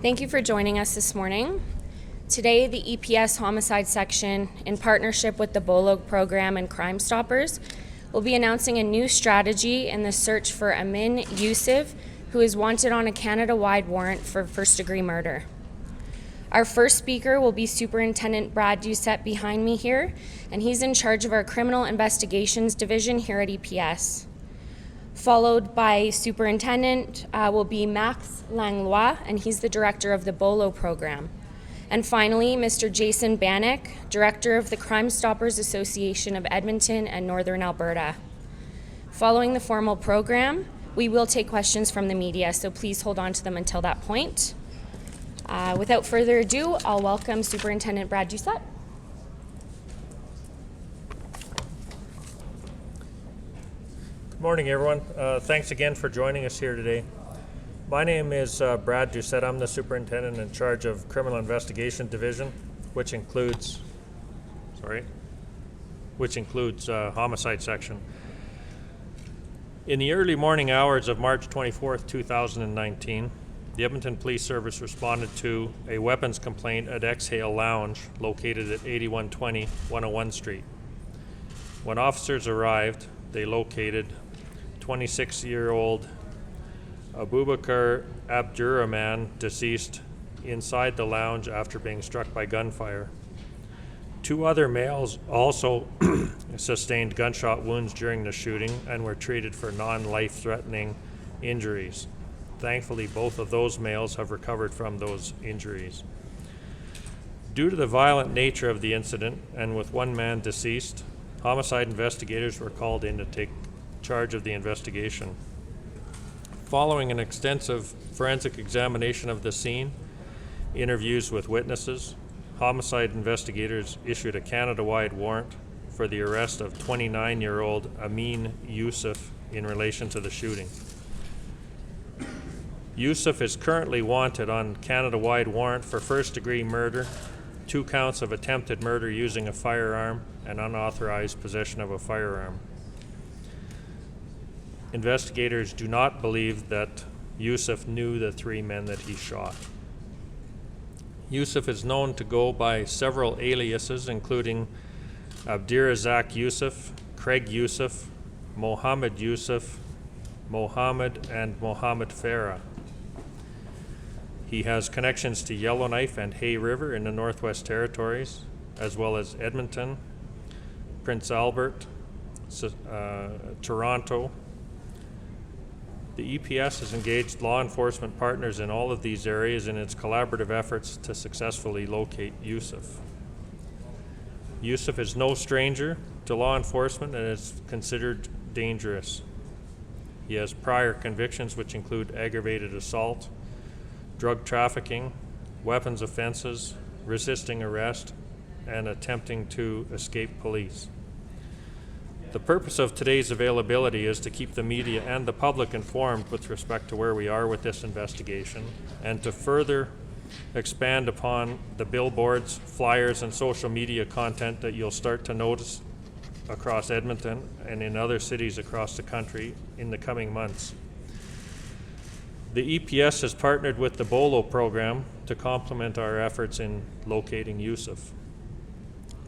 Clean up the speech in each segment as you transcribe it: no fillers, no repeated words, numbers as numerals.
Thank you for joining us this morning. Today, the EPS Homicide Section, in partnership with the Bolo program and Crimestoppers, will be announcing a new strategy in the search for Amin Yussuf, who is wanted on a Canada-wide warrant for first-degree murder. Our first speaker will be Superintendent Brad Doucette behind me here, and he's in charge of our Criminal Investigations Division here at EPS. Followed by Superintendent will be Max Langlois, and he's the Director of the Bolo program. And finally, Mr. Jason Bannock, Director of the Crimestoppers Association of Edmonton and Northern Alberta. Following the formal program, we will take questions from the media, so please hold on to them until that point. Without further ado, I'll welcome Superintendent Brad Doucette. Good morning, everyone. Thanks again for joining us here today. My name is Brad Doucette. I'm the Superintendent in charge of Criminal Investigation Division, which includes Homicide Section. In the early morning hours of March 24th, 2019, the Edmonton Police Service responded to a weapons complaint at Exhale Lounge located at 8120 101 Street. When officers arrived, they located 26-year-old Abubakar Abdurrahman, deceased, inside the lounge after being struck by gunfire. Two other males also sustained gunshot wounds during the shooting and were treated for non-life-threatening injuries. Thankfully, both of those males have recovered from those injuries. Due to the violent nature of the incident, and with one man deceased, homicide investigators were called in to take charge of the investigation. Following an extensive forensic examination of the scene, interviews with witnesses, homicide investigators issued a Canada-wide warrant for the arrest of 29-year-old Amin Yussuf in relation to the shooting. Yussuf is currently wanted on Canada-wide warrant for first-degree murder, 2 counts of attempted murder using a firearm, and unauthorized possession of a firearm. Investigators do not believe that Yussuf knew the 3 men that he shot. Yussuf is known to go by several aliases, including Abdirazak Yussuf, Craig Yussuf, Mohammed Yussuf, Mohammed, and Mohammed Farah. He has connections to Yellowknife and Hay River in the Northwest Territories, as well as Edmonton, Prince Albert, Toronto. The EPS has engaged law enforcement partners in all of these areas in its collaborative efforts to successfully locate Yussuf. Yussuf is no stranger to law enforcement and is considered dangerous. He has prior convictions which include aggravated assault, drug trafficking, weapons offenses, resisting arrest, and attempting to escape police. The purpose of today's availability is to keep the media and the public informed with respect to where we are with this investigation, and to further expand upon the billboards, flyers, and social media content that you'll start to notice across Edmonton and in other cities across the country in the coming months. The EPS has partnered with the Bolo program to complement our efforts in locating Yussuf.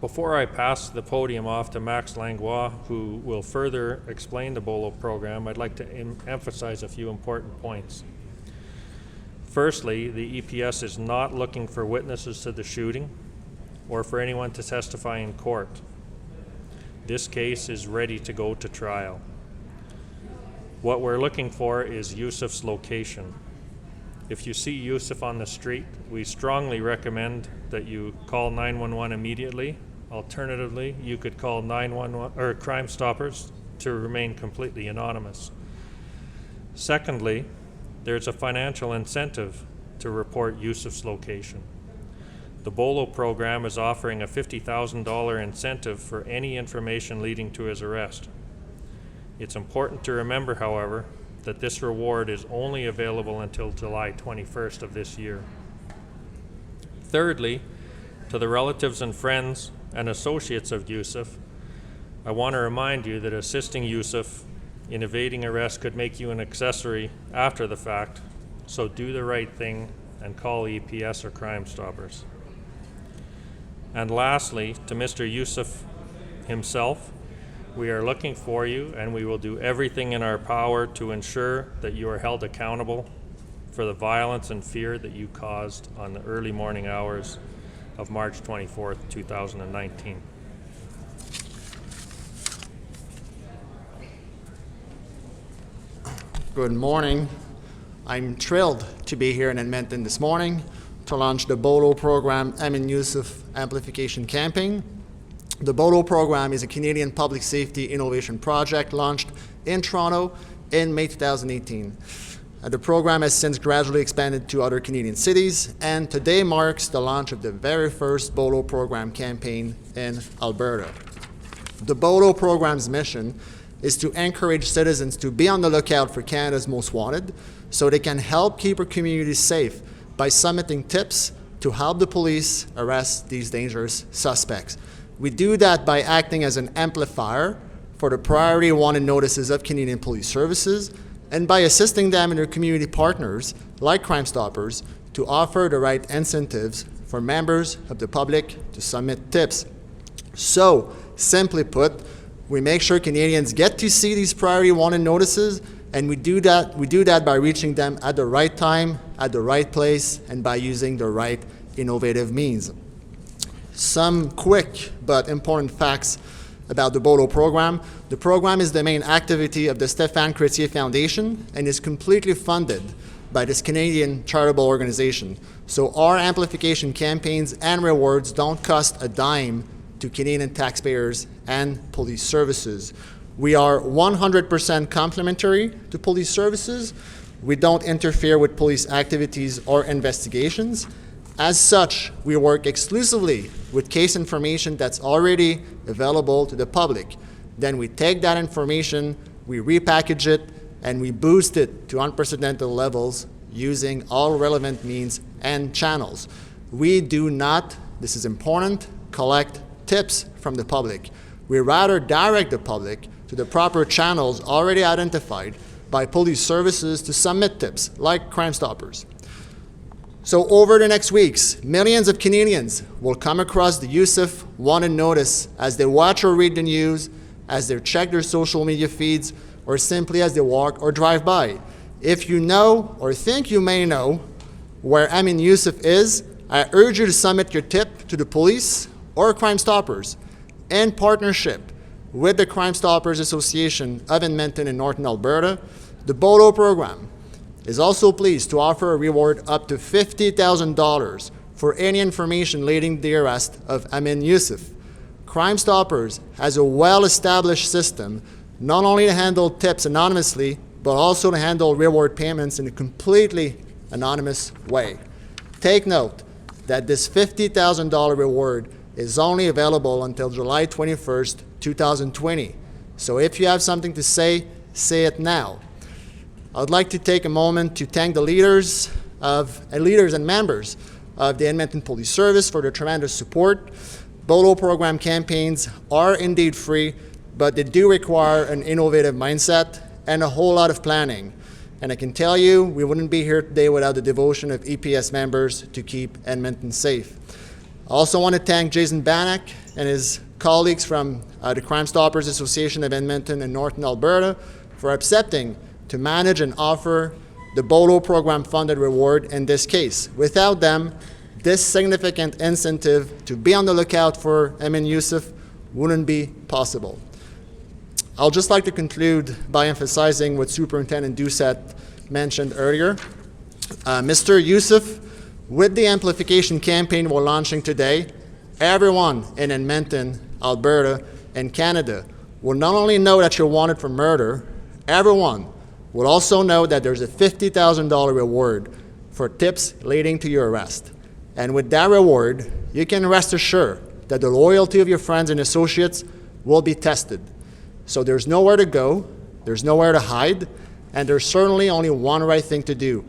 Before I pass the podium off to Max Langlois, who will further explain the Bolo program, I'd like to emphasize a few important points. Firstly, the EPS is not looking for witnesses to the shooting or for anyone to testify in court. This case is ready to go to trial. What we're looking for is Yussuf's location. If you see Yussuf on the street, we strongly recommend that you call 911 immediately. Alternatively, you could call 911 or Crimestoppers to remain completely anonymous. Secondly, there's a financial incentive to report Yussuf's location. The Bolo program is offering a $50,000 incentive for any information leading to his arrest. It's important to remember, however, that this reward is only available until July 21st of this year. Thirdly, to the relatives and friends and associates of Yussuf, I want to remind you that assisting Yussuf in evading arrest could make you an accessory after the fact, so do the right thing and call EPS or Crimestoppers. And lastly, to Mr. Yussuf himself, we are looking for you, and we will do everything in our power to ensure that you are held accountable for the violence and fear that you caused on the early morning hours of March 24th, 2019. Good morning. I'm thrilled to be here in Edmonton this morning to launch the Bolo program Amin Yussuf Amplification campaign. The Bolo program is a Canadian public safety innovation project launched in Toronto in May 2018. The program has since gradually expanded to other Canadian cities, and today marks the launch of the very first Bolo program campaign in Alberta. The Bolo program's mission is to encourage citizens to be on the lookout for Canada's most wanted so they can help keep our communities safe by submitting tips to help the police arrest these dangerous suspects. We do that by acting as an amplifier for the priority wanted notices of Canadian Police Services and by assisting them and their community partners, like Crimestoppers, to offer the right incentives for members of the public to submit tips. So, simply put, we make sure Canadians get to see these priority wanted notices, and we do that by reaching them at the right time, at the right place, and by using the right innovative means. Some quick but important facts about the Bolo program. The program is the main activity of the Stéphane Chrétien Foundation and is completely funded by this Canadian charitable organization. So our amplification campaigns and rewards don't cost a dime to Canadian taxpayers and police services. We are 100% complementary to police services. We don't interfere with police activities or investigations. As such, we work exclusively with case information that's already available to the public. Then we take that information, we repackage it, and we boost it to unprecedented levels using all relevant means and channels. We do not, this is important, collect tips from the public. We rather direct the public to the proper channels already identified by police services to submit tips, like Crimestoppers. So over the next weeks, millions of Canadians will come across the Yussuf wanted notice as they watch or read the news, as they check their social media feeds, or simply as they walk or drive by. If you know or think you may know where Amin Yussuf is, I urge you to submit your tip to the police or Crimestoppers in partnership with the Crimestoppers Association of Edmonton and Northern Alberta. The Bolo program is also pleased to offer a reward up to $50,000 for any information leading to the arrest of Amin Yussuf. Crimestoppers has a well-established system not only to handle tips anonymously, but also to handle reward payments in a completely anonymous way. Take note that this $50,000 reward is only available until July 21st, 2020. So if you have something to say it now. I would like to take a moment to thank the leaders and members of the Edmonton Police Service for their tremendous support. Bolo program campaigns are indeed free, but they do require an innovative mindset and a whole lot of planning. And I can tell you, we wouldn't be here today without the devotion of EPS members to keep Edmonton safe. I also want to thank Jason Bannock and his colleagues from the Crimestoppers Association of Edmonton and Northern Alberta for accepting to manage and offer the Bolo program funded reward in this case. Without them, this significant incentive to be on the lookout for Amin Yussuf wouldn't be possible. I'll just like to conclude by emphasizing what Superintendent Doucette mentioned earlier. Mr. Yussuf, with the amplification campaign we're launching today, everyone in Edmonton, Alberta, and Canada will not only know that you're wanted for murder, everyone will also know that there's a $50,000 reward for tips leading to your arrest. And with that reward, you can rest assured that the loyalty of your friends and associates will be tested. So there's nowhere to go, there's nowhere to hide, and there's certainly only one right thing to do.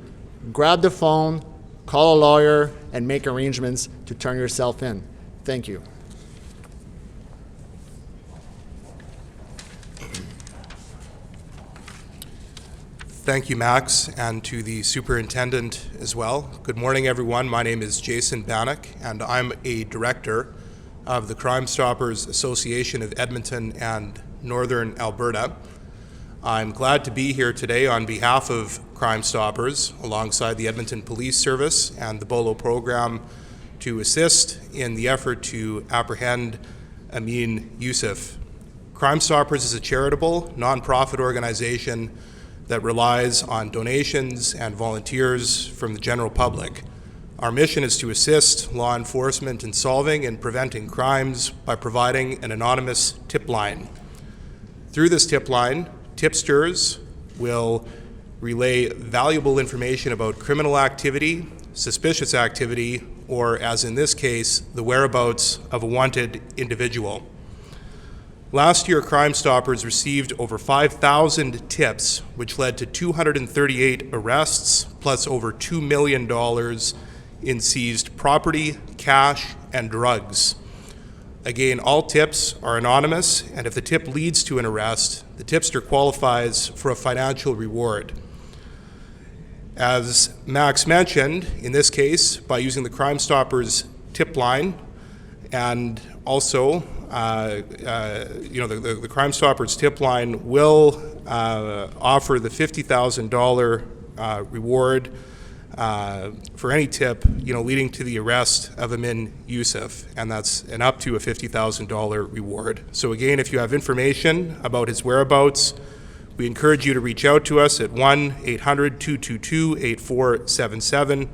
Grab the phone, call a lawyer, and make arrangements to turn yourself in. Thank you. Thank you, Max, and to the superintendent as well. Good morning, everyone. My name is Jason Bannock, and I'm a director of the Crimestoppers Association of Edmonton and Northern Alberta. I'm glad to be here today on behalf of Crimestoppers, alongside the Edmonton Police Service and the Bolo program, to assist in the effort to apprehend Amin Yussuf. Crimestoppers is a charitable, nonprofit organization that relies on donations and volunteers from the general public. Our mission is to assist law enforcement in solving and preventing crimes by providing an anonymous tip line. Through this tip line, tipsters will relay valuable information about criminal activity, suspicious activity, or, as in this case, the whereabouts of a wanted individual. Last year, Crimestoppers received over 5,000 tips, which led to 238 arrests, plus over $2 million in seized property, cash, and drugs. Again, all tips are anonymous, and if the tip leads to an arrest, the tipster qualifies for a financial reward. As Max mentioned, in this case, by using the Crimestoppers tip line, and also, the Crimestoppers tip line will offer the $50,000 reward for any tip, leading to the arrest of Amin Yussuf, and that's an up to a $50,000 reward. So again, if you have information about his whereabouts, we encourage you to reach out to us at 1-800-222-8477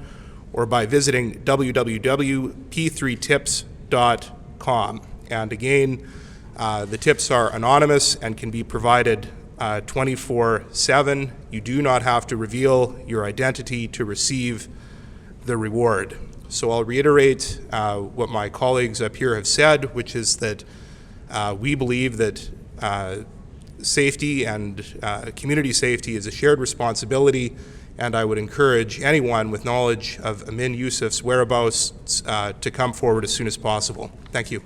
or by visiting www.p3tips.com. And again, the tips are anonymous and can be provided 24/7. You do not have to reveal your identity to receive the reward. So I'll reiterate what my colleagues up here have said, which is that we believe that safety and community safety is a shared responsibility, and I would encourage anyone with knowledge of Amin Yussuf's whereabouts to come forward as soon as possible. Thank you.